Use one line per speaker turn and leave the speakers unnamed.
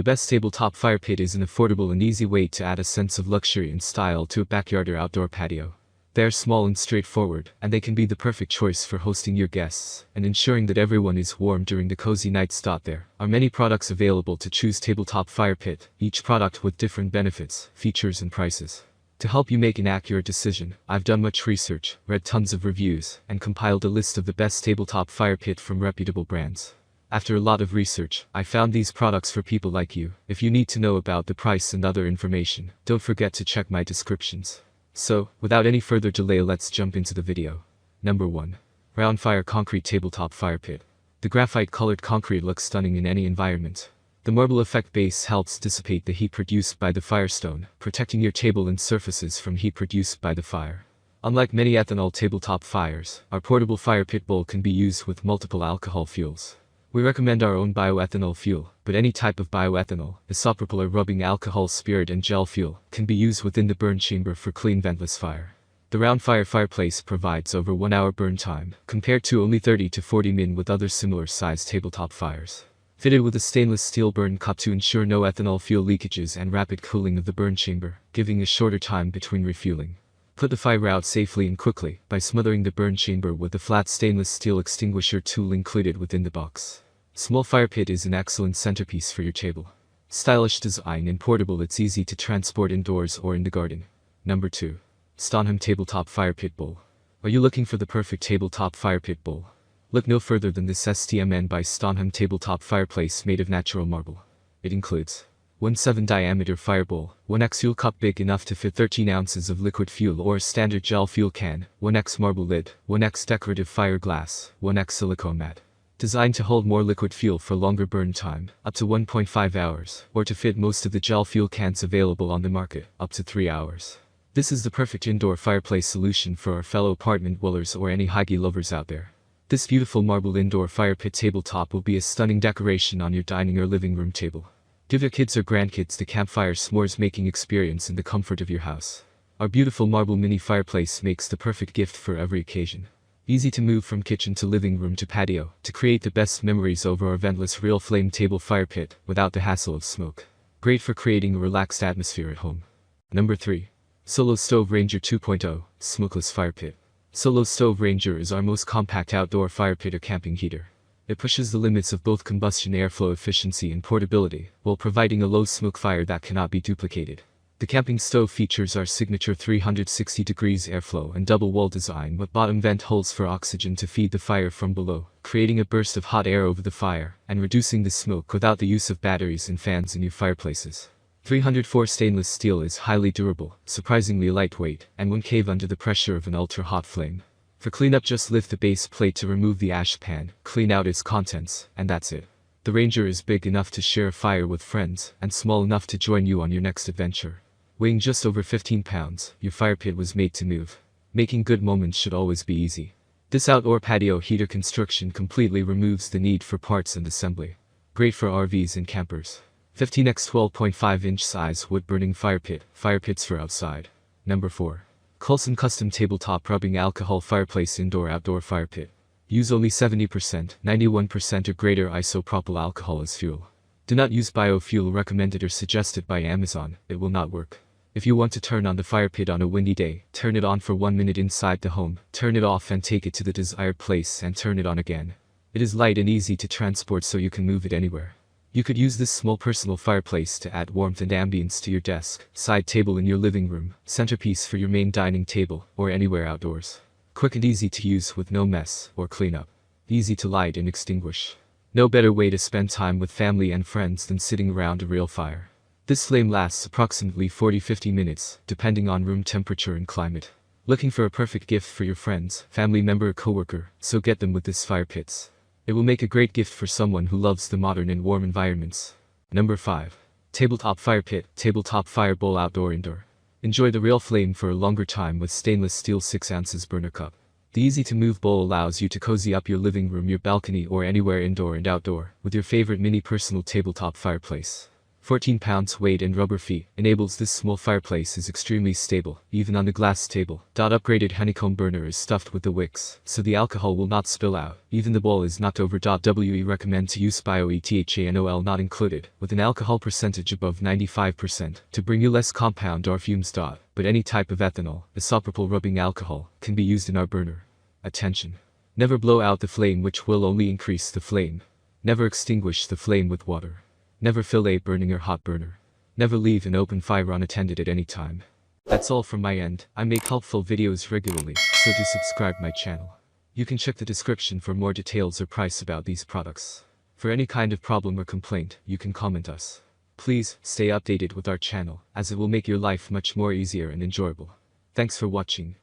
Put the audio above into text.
best tabletop fire pit is an affordable and easy way to add a sense of luxury and style to a backyard or outdoor patio. They're small and straightforward, and they can be the perfect choice for hosting your guests and ensuring that everyone is warm during the cozy nights. There are many products available to choose tabletop fire pit, each product with different benefits, features and prices. To help you make an accurate decision, I've done much research, read tons of reviews, and compiled a list of the best tabletop fire pit from reputable brands. After a lot of research, I found these products for people like you. If you need to know about the price and other information, don't forget to check my descriptions. So, without any further delay, let's jump into the video. Number 1. Round Fire Concrete Tabletop Fire Pit. The graphite-colored concrete looks stunning in any environment. The marble effect base helps dissipate the heat produced by the firestone, protecting your table and surfaces from heat produced by the fire. Unlike many ethanol tabletop fires, our portable fire pit bowl can be used with multiple alcohol fuels. We recommend our own bioethanol fuel, but any type of bioethanol, isopropyl or rubbing alcohol spirit and gel fuel, can be used within the burn chamber for clean ventless fire. The Round Fire Fireplace provides over 1 hour burn time, compared to only 30 to 40 min with other similar sized tabletop fires. Fitted with a stainless steel burn cup to ensure no ethanol fuel leakages and rapid cooling of the burn chamber, giving a shorter time between refueling. Put the fire out safely and quickly by smothering the burn chamber with the flat stainless steel extinguisher tool included within the box. Small fire pit is an excellent centerpiece for your table. Stylish design and portable, it's easy to transport indoors or in the garden. Number 2. Stonheim Tabletop Fire Pit Bowl. Are you looking for the perfect tabletop fire pit bowl? Look no further than this STMN by Stonheim Tabletop Fireplace made of natural marble. It includes 1/7 diameter fire bowl, 1x fuel cup big enough to fit 13 ounces of liquid fuel or a standard gel fuel can, 1x marble lid, 1x decorative fire glass, 1x silicone mat. Designed to hold more liquid fuel for longer burn time, up to 1.5 hours, or to fit most of the gel fuel cans available on the market, up to 3 hours. This is the perfect indoor fireplace solution for our fellow apartment dwellers or any hygge lovers out there. This beautiful marble indoor fire pit tabletop will be a stunning decoration on your dining or living room table. Give your kids or grandkids the campfire s'mores making experience in the comfort of your house. Our beautiful marble mini fireplace makes the perfect gift for every occasion. Easy to move from kitchen to living room to patio, to create the best memories over our ventless real flame table fire pit, without the hassle of smoke. Great for creating a relaxed atmosphere at home. Number 3. Solo Stove Ranger 2.0, Smokeless Fire Pit. Solo Stove Ranger is our most compact outdoor fire pit or camping heater. It pushes the limits of both combustion airflow efficiency and portability, while providing a low smoke fire that cannot be duplicated. The camping stove features our signature 360 degrees airflow and double wall design with bottom vent holes for oxygen to feed the fire from below, creating a burst of hot air over the fire, and reducing the smoke without the use of batteries and fans in your fireplaces. 304 stainless steel is highly durable, surprisingly lightweight, and won't cave under the pressure of an ultra-hot flame. For cleanup, just lift the base plate to remove the ash pan, clean out its contents, and that's it. The Ranger is big enough to share a fire with friends, and small enough to join you on your next adventure. Weighing just over 15 pounds, your fire pit was made to move. Making good moments should always be easy. This outdoor patio heater construction completely removes the need for parts and assembly. Great for RVs and campers. 15x 12.5-inch size wood-burning fire pits for outside. Number 4. Coulson Custom Tabletop Rubbing Alcohol Fireplace Indoor-Outdoor Fire Pit. Use only 70%, 91% or greater isopropyl alcohol as fuel. Do not use biofuel recommended or suggested by Amazon, it will not work. If you want to turn on the fire pit on a windy day, turn it on for 1 minute inside the home, turn it off and take it to the desired place and turn it on again. It is light and easy to transport, so you can move it anywhere. You could use this small personal fireplace to add warmth and ambience to your desk, side table in your living room, centerpiece for your main dining table, or anywhere outdoors. Quick and easy to use with no mess or cleanup. Easy to light and extinguish. No better way to spend time with family and friends than sitting around a real fire. This flame lasts approximately 40-50 minutes, depending on room temperature and climate. Looking for a perfect gift for your friends, family member or coworker, so get them with this fire pits. It will make a great gift for someone who loves the modern and warm environments. Number 5. Tabletop Fire Pit, Tabletop Fire Bowl Outdoor-Indoor. Enjoy the real flame for a longer time with stainless steel 6 ounces burner cup. The easy-to-move bowl allows you to cozy up your living room, your balcony, or anywhere indoor and outdoor with your favorite mini personal tabletop fireplace. 14 pounds weight and rubber feet enables this small fireplace is extremely stable, even on the glass table. Upgraded honeycomb burner is stuffed with the wicks, so the alcohol will not spill out. Even the bowl is knocked over. We recommend to use bioethanol not included, with an alcohol percentage above 95% to bring you less compound or fumes. But any type of ethanol, isopropyl rubbing alcohol, can be used in our burner. Attention! Never blow out the flame, which will only increase the flame. Never extinguish the flame with water. Never fill a burning or hot burner. Never leave an open fire unattended at any time. That's all from my end. I make helpful videos regularly, so do subscribe my channel. You can check the description for more details or price about these products. For any kind of problem or complaint, you can comment us. Please stay updated with our channel, as it will make your life much more easier and enjoyable. Thanks for watching.